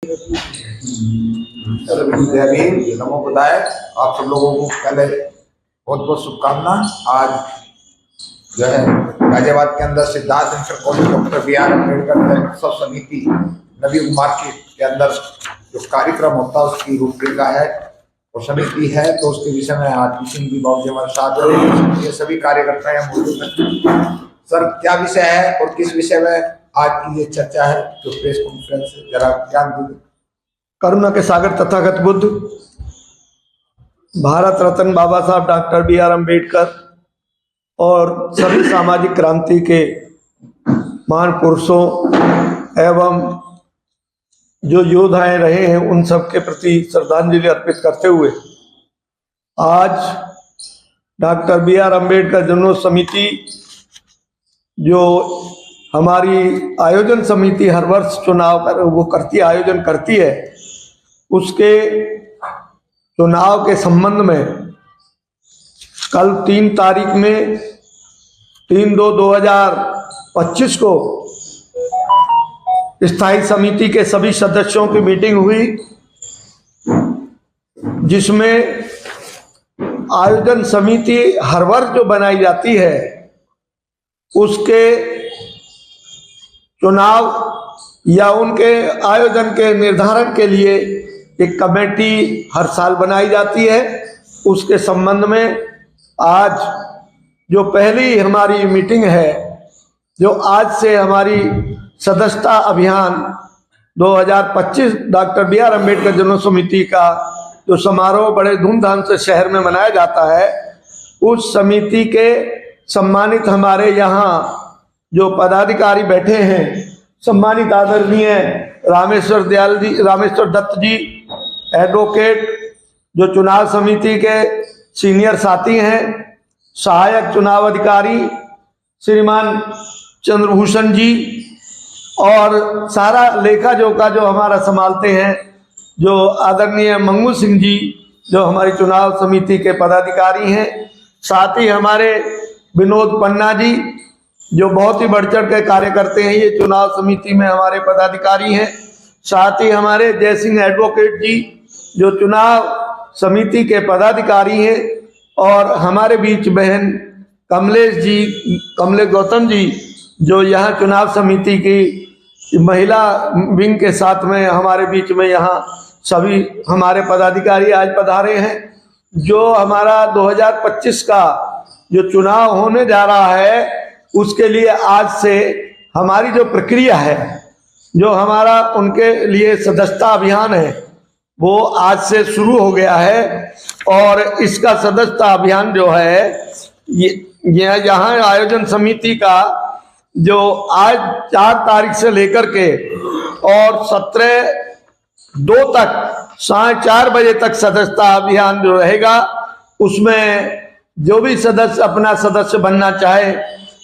जय भीम, नमो बुद्धाय। आप सब लोगों को पहले बहुत बहुत शुभकामना। आज जो है गाजियाबाद के अंदर Siddharth inter college doctor B R Ambedkar उत्सव समिति नवी मार्केट के अंदर जो कार्यक्रम होता है उसकी रूपरेखा है और समिति है, तो उसके विषय में आरती सिंह जी बाबू जी हमारे साथ हैं। ये सभी कार्यकर्ता हैं मौजूद हैं। सर, क्या विषय है और किस विषय में आज की ये चर्चा है जो प्रेस कॉन्फ्रेंस है, जरा ज्ञान दीजिए। करुणा के सागर तथागत बुद्ध, भारत रत्न बाबा साहब डॉक्टर बी आर अम्बेडकर और सभी सामाजिक क्रांति के महान पुरुषों एवं जो योद्धाएं रहे हैं उन सब के प्रति श्रद्धांजलि अर्पित करते हुए आज डॉक्टर बी आर अम्बेडकर जनोत्सव समिति जो हमारी आयोजन समिति हर वर्ष चुनाव वो आयोजन करती है, उसके चुनाव के संबंध में कल 3 तारीख में 3/2/2025 को स्थायी समिति के सभी सदस्यों की मीटिंग हुई, जिसमें आयोजन समिति हर वर्ष जो बनाई जाती है उसके चुनाव या उनके आयोजन के निर्धारण के लिए एक कमेटी हर साल बनाई जाती है। उसके संबंध में आज जो पहली हमारी मीटिंग है, जो आज से हमारी सदस्यता अभियान 2025 डॉक्टर बी आर अम्बेडकर जनोत्सव समिति का जो समारोह बड़े धूमधाम से शहर में मनाया जाता है, उस समिति के सम्मानित हमारे यहाँ जो पदाधिकारी बैठे हैं, सम्मानित आदरणीय रामेश्वर दत्त जी एडवोकेट, जो चुनाव समिति के सीनियर साथी हैं, सहायक चुनाव अधिकारी श्रीमान चंद्रभूषण जी और सारा लेखा जोखा जो हमारा संभालते हैं जो आदरणीय मंगू सिंह जी जो हमारी चुनाव समिति के पदाधिकारी हैं, साथ ही हमारे विनोद पन्ना जी जो बहुत ही बढ़ चढ़ के कार्य करते हैं, ये चुनाव समिति में हमारे पदाधिकारी हैं, साथ ही हमारे जय सिंह एडवोकेट जी जो चुनाव समिति के पदाधिकारी हैं, और हमारे बीच बहन कमलेश गौतम जी जो यहाँ चुनाव समिति की महिला विंग के साथ में हमारे बीच में यहाँ सभी हमारे पदाधिकारी आज पधारे हैं। जो हमारा 2025 का जो चुनाव होने जा रहा है उसके लिए आज से हमारी जो प्रक्रिया है, जो हमारा उनके लिए सदस्यता अभियान है, वो आज से शुरू हो गया है। और इसका सदस्यता अभियान जो है ये यहाँ आयोजन समिति का जो आज 4 तारीख से लेकर के और 17/2 तक 4:30 बजे तक सदस्यता अभियान जो रहेगा, उसमें जो भी सदस्य अपना सदस्य बनना चाहे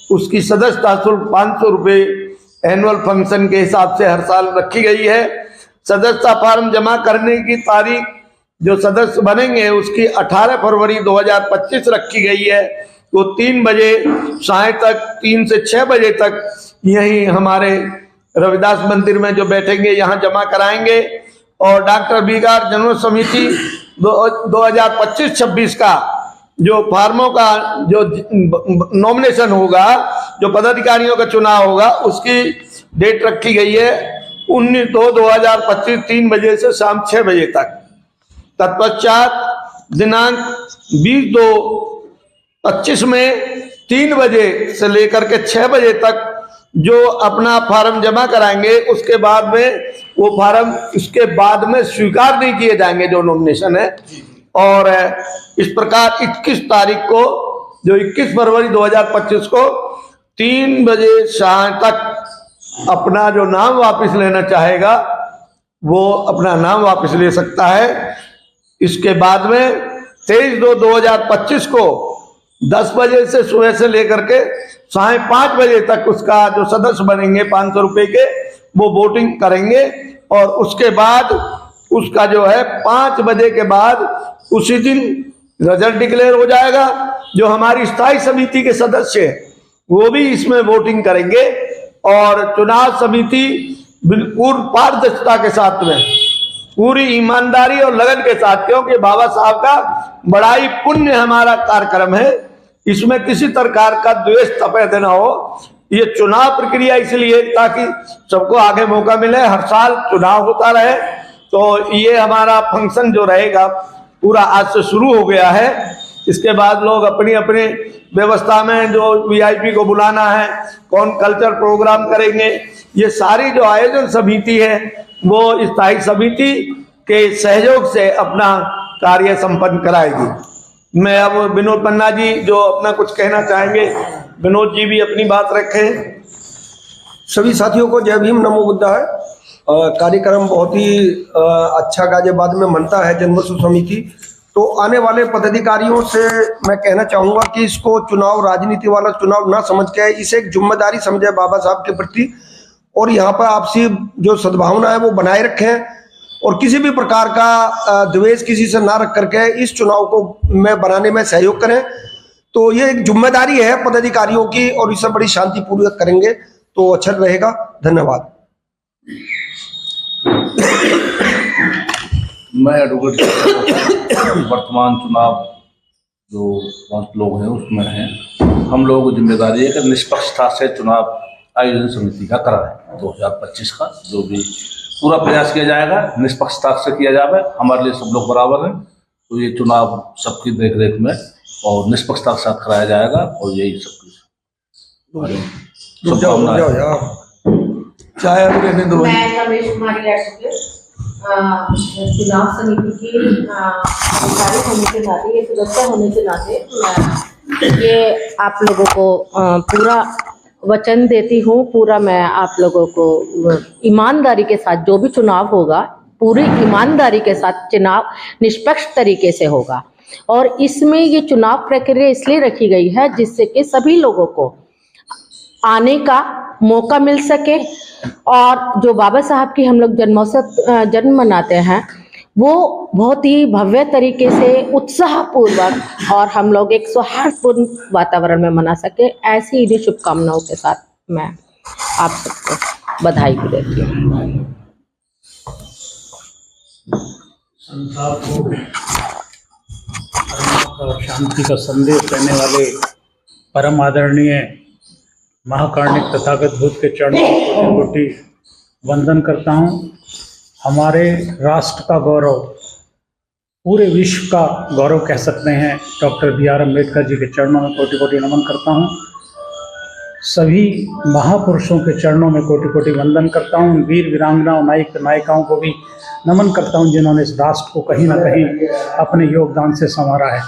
उसकी सदस्यता शुल्क 500 रुपये एनुअल फंक्शन के हिसाब से हर साल रखी गई है। सदस्यता फार्म जमा करने की तारीख जो सदस्य बनेंगे उसकी 18 फरवरी 2025 रखी गई है। वो 3 बजे साय तक 3 से 6 बजे तक यही हमारे रविदास मंदिर में जो बैठेंगे यहाँ जमा कराएंगे। और डॉक्टर बी आर जनोत्सव समिति 2025-26 का जो फार्मों का जो नॉमिनेशन होगा, जो पदाधिकारियों का चुनाव होगा, उसकी डेट रखी गई है 19/2/2025 3 बजे से शाम 6 बजे तक। तत्पश्चात दिनांक 20/2/25 में 3 बजे से लेकर के 6 बजे तक जो अपना फार्म जमा कराएंगे, उसके बाद में वो फार्म इसके बाद में स्वीकार नहीं किए जाएंगे जो नॉमिनेशन है। और इस प्रकार 21 तारीख को जो 21 फरवरी 2025 को 3 बजे शाम तक अपना जो नाम वापस लेना चाहेगा वो अपना नाम वापस ले सकता है। इसके बाद में 23/2/2025 को 10 बजे से सुबह से लेकर के 5:30 बजे तक उसका जो सदस्य बनेंगे 500 रुपये के वो वोटिंग करेंगे। और उसके बाद उसका जो है 5 बजे के बाद उसी दिन रिजल्ट डिक्लेयर हो जाएगा। जो हमारी स्थायी समिति के सदस्य हैं वो भी इसमें वोटिंग करेंगे और चुनाव समिति बिल्कुल पारदर्शिता के साथ में, पूरी ईमानदारी और लगन के साथ, क्योंकि बाबा साहब का बड़ा ही पुण्य हमारा कार्यक्रम है। इसमें किसी प्रकार का द्वेष तपेद न हो। ये चुनाव प्रक्रिया इसलिए ताकि सबको आगे मौका मिले, हर साल चुनाव होता रहे। तो ये हमारा फंक्शन जो रहेगा पूरा आज से शुरू हो गया है। इसके बाद लोग अपनी अपनी व्यवस्था में जो वीआईपी को बुलाना है, कौन कल्चर प्रोग्राम करेंगे, ये सारी जो आयोजन समिति है वो स्थायी समिति के सहयोग से अपना कार्य संपन्न कराएगी। मैं अब विनोद पन्ना जी जो अपना कुछ कहना चाहेंगे, विनोद जी भी अपनी बात रखें। सभी साथियों को जय भीम, नमो बुद्धाय। कार्यक्रम बहुत ही अच्छा गाजियाबाद में मनता है जन्मोत्सव समिति। तो आने वाले पदाधिकारियों से मैं कहना चाहूँगा कि इसको चुनाव राजनीति वाला चुनाव ना समझ के इसे एक जिम्मेदारी समझे बाबा साहब के प्रति, और यहाँ पर आपसी जो सद्भावना है वो बनाए रखें, और किसी भी प्रकार का द्वेष किसी से ना रख करके इस चुनाव को में बनाने में सहयोग करें। तो ये एक जिम्मेदारी है पदाधिकारियों की, और इसे बड़ी शांतिपूर्वक करेंगे तो अच्छा रहेगा। धन्यवाद। मैं एडवोकेट वर्तमान चुनाव जो 5 लोग हैं उसमें हैं। हम लोगों की जिम्मेदारी है कि निष्पक्षता से चुनाव आयोजन समिति का कराएं 2025 का, जो भी पूरा प्रयास किया जाएगा निष्पक्षता से किया जाए। हमारे लिए सब लोग बराबर हैं, तो ये चुनाव सबकी देख रेख में और निष्पक्षता के साथ कराया जाएगा, और यही सब चाहे अब रहने दो। मैं रमेश कुमारी एडवोकेट चुनाव समिति की अधिकारी होने के नाते, ये सदस्य होने के नाते मैं ये आप लोगों को पूरा वचन देती हूँ, पूरा मैं आप लोगों को ईमानदारी के साथ जो भी चुनाव होगा पूरी ईमानदारी के साथ चुनाव निष्पक्ष तरीके से होगा। और इसमें ये चुनाव प्रक्रिया इसलिए रखी गई है जिससे कि सभी लोगों को आने का मौका मिल सके, और जो बाबा साहब की हम लोग जन्म मनाते हैं वो बहुत ही भव्य तरीके से उत्साहपूर्वक और हम लोग एक सौहार्दपूर्ण वातावरण में मना सके, ऐसी इन्हीं शुभकामनाओं के साथ मैं आप सबको बधाई भी देती हूँ। संसार को और शांति का संदेश देने वाले परम आदरणीय महाकारुणिक तथागत बुद्ध के चरणों को कोटि वंदन करता हूँ। हमारे राष्ट्र का गौरव, पूरे विश्व का गौरव कह सकते हैं, डॉक्टर BR अम्बेडकर जी के चरणों में कोटि कोटि नमन करता हूँ। सभी महापुरुषों के चरणों में कोटि कोटि वंदन करता हूँ। वीर वीरांगनाओं, नायक नायिकाओं को भी नमन करता हूँ जिन्होंने इस राष्ट्र को कहीं ना कहीं अपने योगदान से संवारा है।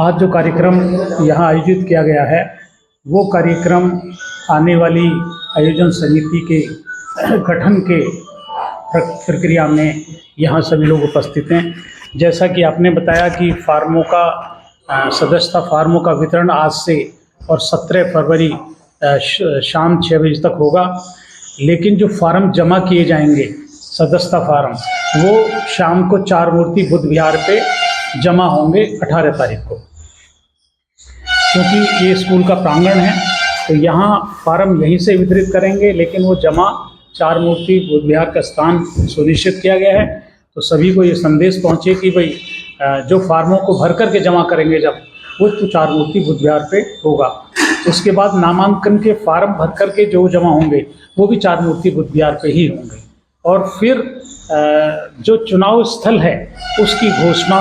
आज जो कार्यक्रम यहाँ आयोजित किया गया है वो कार्यक्रम आने वाली आयोजन समिति के गठन के प्रक्रिया में यहाँ सभी लोग उपस्थित हैं। जैसा कि आपने बताया कि फार्मों का सदस्यता फार्मों का वितरण आज से और 17 फरवरी शाम 6 बजे तक होगा, लेकिन जो फार्म जमा किए जाएंगे सदस्यता फार्म वो शाम को 4 मूर्ति बुद्ध विहार पे जमा होंगे 18 तारीख को। क्योंकि ये स्कूल का प्रांगण है तो यहाँ फार्म यहीं से वितरित करेंगे, लेकिन वो जमा 4 मूर्ति बुद्ध विहार का स्थान सुनिश्चित किया गया है। तो सभी को ये संदेश पहुँचे कि भाई जो फार्मों को भर करके जमा करेंगे जब वो तो 4 मूर्ति बुद्ध विहार पे होगा। उसके बाद नामांकन के फार्म भर करके जो जमा होंगे वो भी 4 मूर्ति बुद्ध विहार पे ही होंगे। और फिर जो चुनाव स्थल है उसकी घोषणा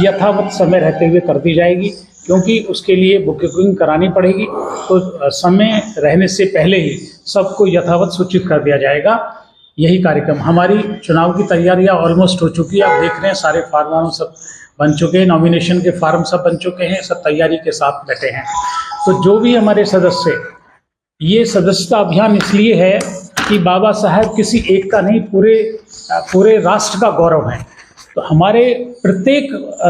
यथावत समय रहते हुए कर दी जाएगी, क्योंकि उसके लिए बुकिंग करानी पड़ेगी। तो समय रहने से पहले ही सबको यथावत सूचित कर दिया जाएगा। यही कार्यक्रम, हमारी चुनाव की तैयारियां ऑलमोस्ट हो चुकी है। आप देख रहे हैं सारे फार्म सब बन चुके हैं, नॉमिनेशन के फार्म सब बन चुके हैं, सब तैयारी के साथ बैठे हैं। तो जो भी हमारे सदस्य, ये सदस्यता अभियान इसलिए है कि बाबा साहब किसी एक का नहीं, पूरे राष्ट्र का गौरव है। तो हमारे प्रत्येक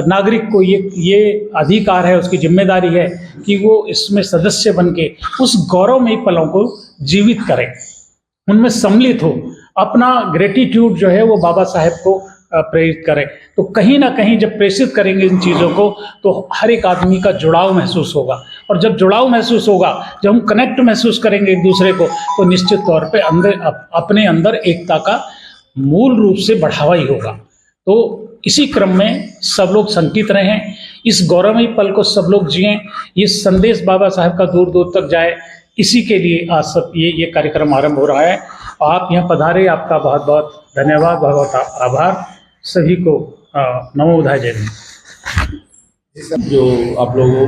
नागरिक को ये अधिकार है, उसकी जिम्मेदारी है कि वो इसमें सदस्य बन के उस गौरवमयी पलों को जीवित करें, उनमें सम्मिलित हो, अपना ग्रेटिट्यूड जो है वो बाबा साहब को प्रेरित करें। तो कहीं ना कहीं जब प्रेषित करेंगे इन चीज़ों को तो हर एक आदमी का जुड़ाव महसूस होगा, और जब जुड़ाव महसूस होगा, जब हम कनेक्ट महसूस करेंगे एक दूसरे को, तो निश्चित तौर पे अपने अंदर एकता का मूल रूप से बढ़ावा ही होगा। तो इसी क्रम में सब लोग संकित रहें, इस गौरवमयी पल को सब लोग जिएं, ये संदेश बाबा साहब का दूर दूर तक जाए, इसी के लिए आज सब ये कार्यक्रम आरंभ हो रहा है। आप यहाँ पधारे, आपका बहुत बहुत धन्यवाद, बहुत बहुत आभार। सभी को नमो बुद्धाय, जय हिंद। जो आप लोगों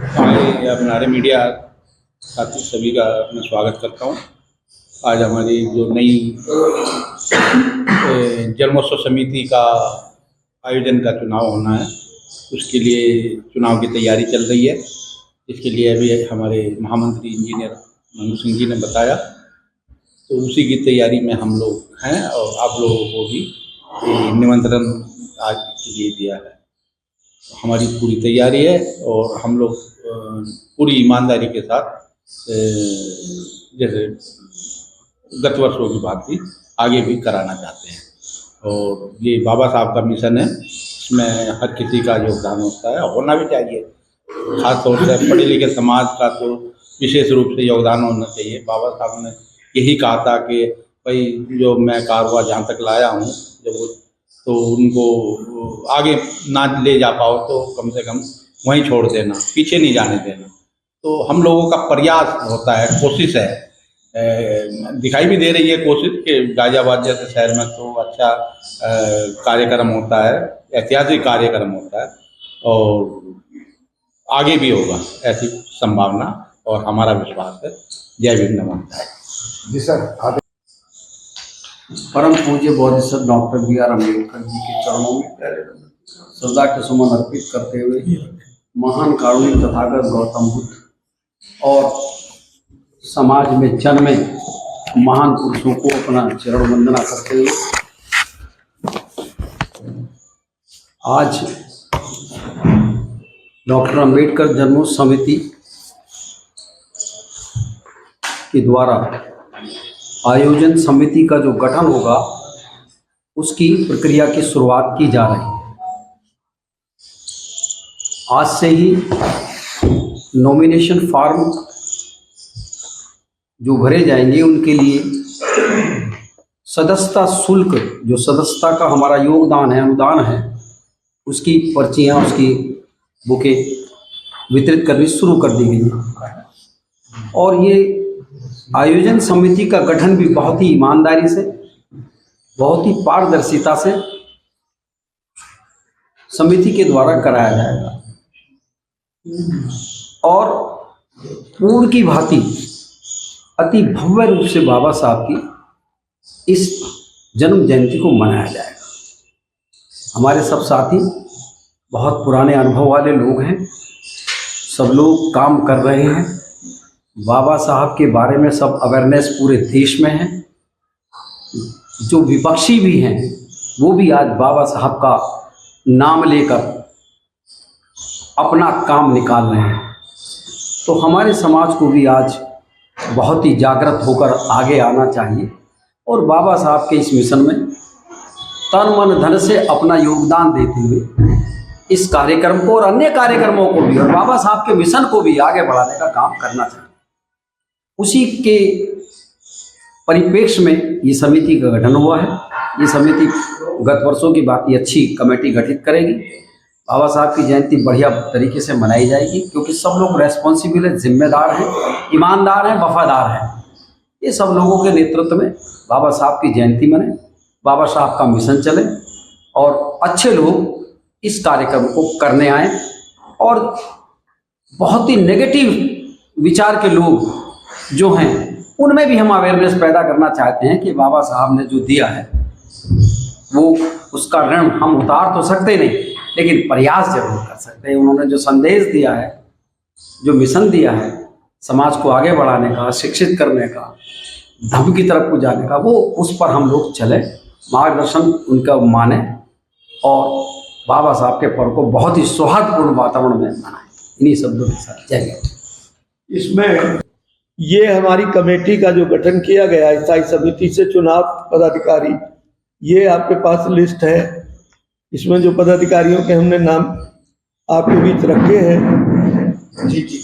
हमारे मीडिया साथी सभी का मैं स्वागत करता हूँ। आज हमारी जो नई जन्मोत्सव समिति का आयोजन का चुनाव होना है, उसके लिए चुनाव की तैयारी चल रही है। इसके लिए अभी हमारे महामंत्री इंजीनियर मंगू सिंह जी ने बताया, तो उसी की तैयारी में हम लोग हैं और आप लोगों को भी निमंत्रण आज के लिए दिया है। हमारी पूरी तैयारी है और हम लोग पूरी ईमानदारी के साथ जैसे गत वर्षों की भांति आगे भी कराना चाहते हैं। और ये बाबा साहब का मिशन है, इसमें हर किसी का योगदान होता है, होना भी चाहिए। खास तौर से पढ़े लिखे समाज का तो विशेष रूप से योगदान होना चाहिए। बाबा साहब ने यही कहा था कि भाई जो मैं कारवां जहाँ तक लाया हूँ, जब तो उनको आगे ना ले जा पाओ तो कम से कम वहीं छोड़ देना, पीछे नहीं जाने देना। तो हम लोगों का प्रयास होता है, कोशिश है, दिखाई भी दे रही है कोशिश कि गाजियाबाद जैसे शहर में तो अच्छा कार्यक्रम होता है, ऐतिहासिक कार्यक्रम होता है और आगे भी होगा, ऐसी संभावना और हमारा विश्वास है। जय भीम, नमो बुद्धाय। जी सर। परम पूज्य बोधिसत्व doctor B R Ambedkar ji के चरणों में श्रद्धा के सुमन अर्पित करते हुए महान कारुणिक तथागत गौतम बुद्ध और समाज में जन्मे महान पुरुषों को अपना चरण वंदना करते हुए आज डॉक्टर अम्बेडकर जन्मोत्सव समिति के द्वारा आयोजन समिति का जो गठन होगा उसकी प्रक्रिया की शुरुआत की जा रही है। आज से ही नॉमिनेशन फॉर्म जो भरे जाएंगे उनके लिए सदस्यता शुल्क, जो सदस्यता का हमारा योगदान है, अनुदान है, उसकी पर्चियां, उसकी बुके वितरित करनी शुरू कर दी गई है। और ये आयोजन समिति का गठन भी बहुत ही ईमानदारी से, बहुत ही पारदर्शिता से समिति के द्वारा कराया जाएगा और पूर्व की भांति अति भव्य रूप से बाबा साहब की इस जन्म जयंती को मनाया जाएगा। हमारे सब साथी बहुत पुराने अनुभव वाले लोग हैं, सब लोग काम कर रहे हैं। बाबा साहब के बारे में सब अवेयरनेस पूरे देश में है। जो विपक्षी भी हैं वो भी आज बाबा साहब का नाम लेकर अपना काम निकाल रहे हैं। तो हमारे समाज को भी आज बहुत ही जागृत होकर आगे आना चाहिए और बाबा साहब के इस मिशन में तन मन धन से अपना योगदान देते हुए इस कार्यक्रम को और अन्य कार्यक्रमों को भी और बाबा साहब के मिशन को भी आगे बढ़ाने का काम करना चाहिए। उसी के परिप्रेक्ष्य में ये समिति का गठन हुआ है। ये समिति गत वर्षों की बात अच्छी कमेटी गठित करेगी। बाबा साहब की जयंती बढ़िया तरीके से मनाई जाएगी क्योंकि सब लोग रेस्पॉन्सिबल है, जिम्मेदार हैं, ईमानदार हैं, वफादार हैं। ये सब लोगों के नेतृत्व में बाबा साहब की जयंती मने, बाबा साहब का मिशन चले और अच्छे लोग इस कार्यक्रम को करने आए और बहुत ही नेगेटिव विचार के लोग जो हैं उनमें भी हम अवेयरनेस पैदा करना चाहते हैं कि बाबा साहब ने जो दिया है वो उसका ऋण हम उतार तो सकते नहीं लेकिन प्रयास जरूर कर सकते हैं। उन्होंने जो संदेश दिया है, जो मिशन दिया है समाज को आगे बढ़ाने का, शिक्षित करने का, धर्म की तरफ को जाने का, वो उस पर हम लोग चले, मार्गदर्शन उनका माने और बाबा साहब के पर्व को बहुत ही सौहार्दपूर्ण वातावरण में मनाएं। इन्हीं शब्दों के साथ जय हिंद। इसमें ये हमारी कमेटी का जो गठन किया गया स्थायी समिति से चुनाव पदाधिकारी ये आपके पास लिस्ट है, इसमें जो पदाधिकारियों के हमने नाम आपके बीच रखे हैं। जी जी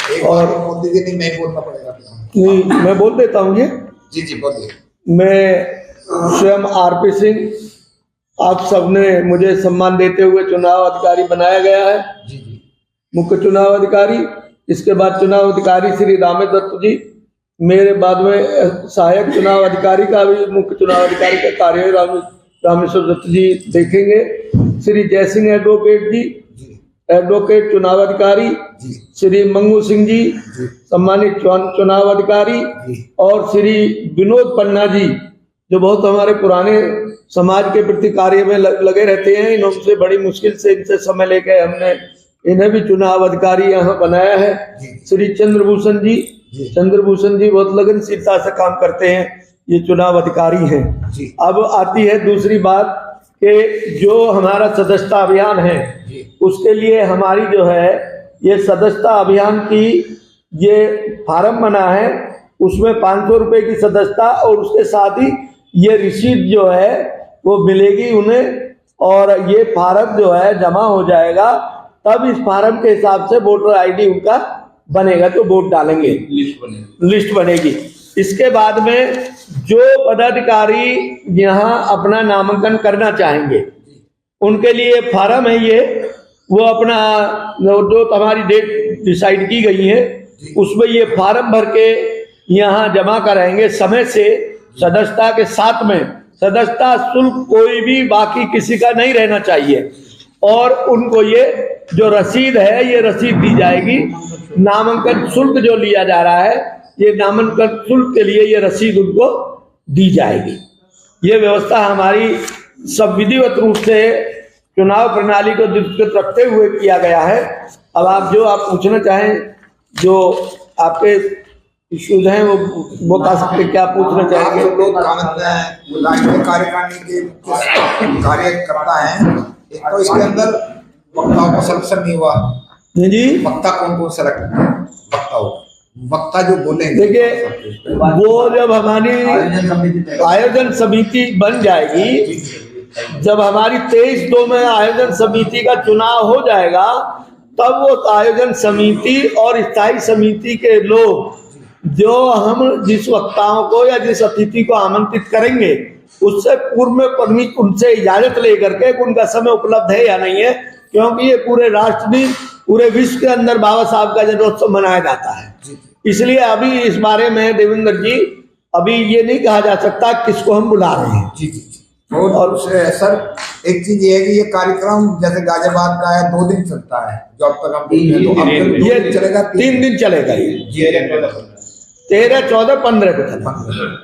एक और- और मोदी जी नहीं, मैं बोलना पड़ेगा। नहीं, मैं बोल देता हूँ ये। जी जी बोलिए। मैं स्वयं आरपी सिंह, आप सबने मुझे सम्मान देते हुए चुनाव अधिकारी बनाया गया है, जी जी मुख्य चुनाव अधिकारी। इसके बाद चुनाव अधिकारी श्री रामेश्वर दत्त जी, मेरे बाद में सहायक चुनाव अधिकारी का भी, मुख्य चुनाव अधिकारी का कार्य रामेश्वर दत्त जी देखेंगे। श्री जयसिंह एडवोकेट जी, जी एडवोकेट चुनाव अधिकारी, जी श्री मंगू सिंह जी, जी सम्मानित चुनाव अधिकारी, जी और श्री विनोद पन्ना जी, जो बहुत हमारे पुराने समाज के प्रति कार्य में लगे रहते हैं। इनसे बड़ी मुश्किल से इनसे समय लेकर हमने इन्हें भी चुनाव अधिकारी यहाँ बनाया है। जी। श्री चंद्रभूषण जी, जी। चंद्रभूषण जी बहुत लगनशीलता से काम करते हैं, ये चुनाव अधिकारी हैं। जी। अब आती है दूसरी बात कि जो हमारा सदस्यता अभियान है, जी। उसके लिए हमारी जो है ये सदस्यता अभियान की ये फार्म बना है, उसमें 500 रुपए की सदस्यता और उसके साथ ही ये रिसीट जो है वो मिलेगी उन्हें, और ये फार्म जो है जमा हो जाएगा, तब इस फार्म के हिसाब से वोटर आईडी उनका बनेगा, तो वोट डालेंगे, लिस्ट बनेगी। इसके बाद में जो पदाधिकारी यहाँ अपना नामांकन करना चाहेंगे उनके लिए फार्म है ये, वो अपना जो तुम्हारी डेट डिसाइड की गई है उसमें ये फार्म भर के यहाँ जमा कराएंगे समय से, सदस्यता के साथ में। सदस्यता शुल्क कोई भी बाकी किसी का नहीं रहना चाहिए, और उनको ये जो रसीद है ये रसीद दी जाएगी। नामांकन शुल्क जो लिया जा रहा है, ये नामांकन शुल्क के लिए ये रसीद उनको दी जाएगी। ये व्यवस्था हमारी सब विधिवत रूप से चुनाव प्रणाली को दृष्टिगत रखते हुए किया गया है। अब आप जो आप पूछना चाहें, जो आपके इश्यूज हैं वो बता सकते, क्या पूछना आप चाहेंगे? जो लोग राष्ट्रीय कार्यकारिणी के कार्यकर्ता हैं, एक तो इसके अंदर वक्ताओं का सिलेक्शन नहीं हुआ। जी वक्ता कौन कौन सेलेक्ट वक्ता हो, वक्ता जो बोलेंगे। देखिए, वो जब हमारी आयोजन समिति बन जाएगी, जब हमारी 23/2 में आयोजन समिति का चुनाव हो जाएगा, तब वो आयोजन समिति और स्थायी समिति के लोग जो हम जिस वक्ताओं को या जिस अतिथि को आमंत्रित करेंगे, उससे पूर्व में परमिट उनसे इजाजत लेकर के उनका समय उपलब्ध है या नहीं है, क्योंकि ये पूरे राष्ट्र में, पूरे विश्व के अंदर बाबा साहब का जन्मोत्सव मनाया जाता है। इसलिए अभी इस बारे में देवेंद्र जी, अभी ये नहीं कहा जा सकता किसको हम बुला रहे हैं। जी जी और सर एक चीज ये है कि ये कार्यक्रम जैसे गाजियाबाद का है 2 दिन चलता है, जो अब तक हम ये चलेगा 3 दिन चलेगा, ये 13, 14, 15 को चलेगा।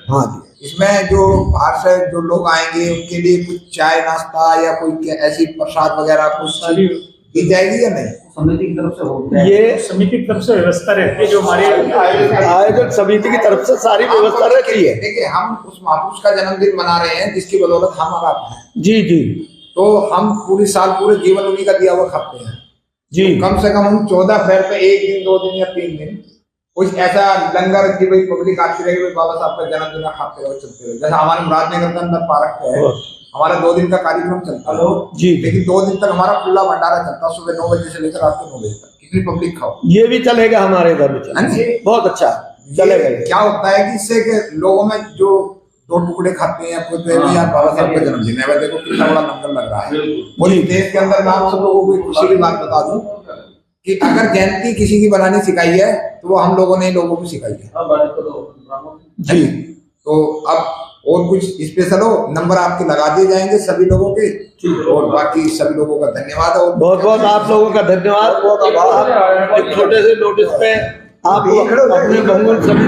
हाँ जी। इसमें जो बाहर से जो लोग आएंगे उनके लिए कुछ चाय नाश्ता या कोई ऐसी प्रसाद वगैरह कुछ दी जाएगी या नहीं? समिति की तरफ से होता है, ये समिति की तरफ से व्यवस्था रहती है, जो हमारे आयोजन समिति की तरफ से सारी व्यवस्था रहती है। देखिए, हम उस महापुरुष का जन्मदिन मना रहे हैं जिसकी बदौलत हम और आप हैं, जी जी तो हम पूरी साल पूरे जीवन उन्हीं का दिया हुआ खाते हैं। जी। कम से कम हम 14 अप्रैल पे 1 दिन 2 दिन या 3 दिन कुछ ऐसा लंगर की भाई पब्लिक आती रहेगी, भाई बाबा साहब का जन्मदिन खाते रहो, चलते रहो। जैसे हमारे मुरादनगर के अंदर पार्क है, हमारा 2 दिन का कार्यक्रम चलता है जी। लेकिन 2 दिन तक हमारा खुला भंडारा चलता है, सुबह 9 बजे से लेकर रात के 9 बजे तक। कितनी पब्लिक खाओ, ये भी चलेगा हमारे इधर भी हाँ जी। चलेगा, बहुत अच्छा चलेगा। ये क्या होता है कि इससे कि लोगों में जो 2 टुकड़े खाते हैं, कोई तो यार बाबा साहब का जन्मदिन है, देखो कितना बड़ा नंबर लग रहा है। पूरी देश के अंदर मैं आप सब लोगों को खुशी की बात बता दूं कि अगर जयंती किसी की बनानी सिखाई है तो वो हम लोगों ने लोगों को सिखाई है जी। तो अब और कुछ स्पेशल हो, नंबर आपके लगा दिए जाएंगे सभी लोगों के, और बाकी सभी लोगों का धन्यवाद। और बहुत बहुत आप लोगों का धन्यवाद। आप एक छोटे से नोटिस पे आप अपने बहुमत समिति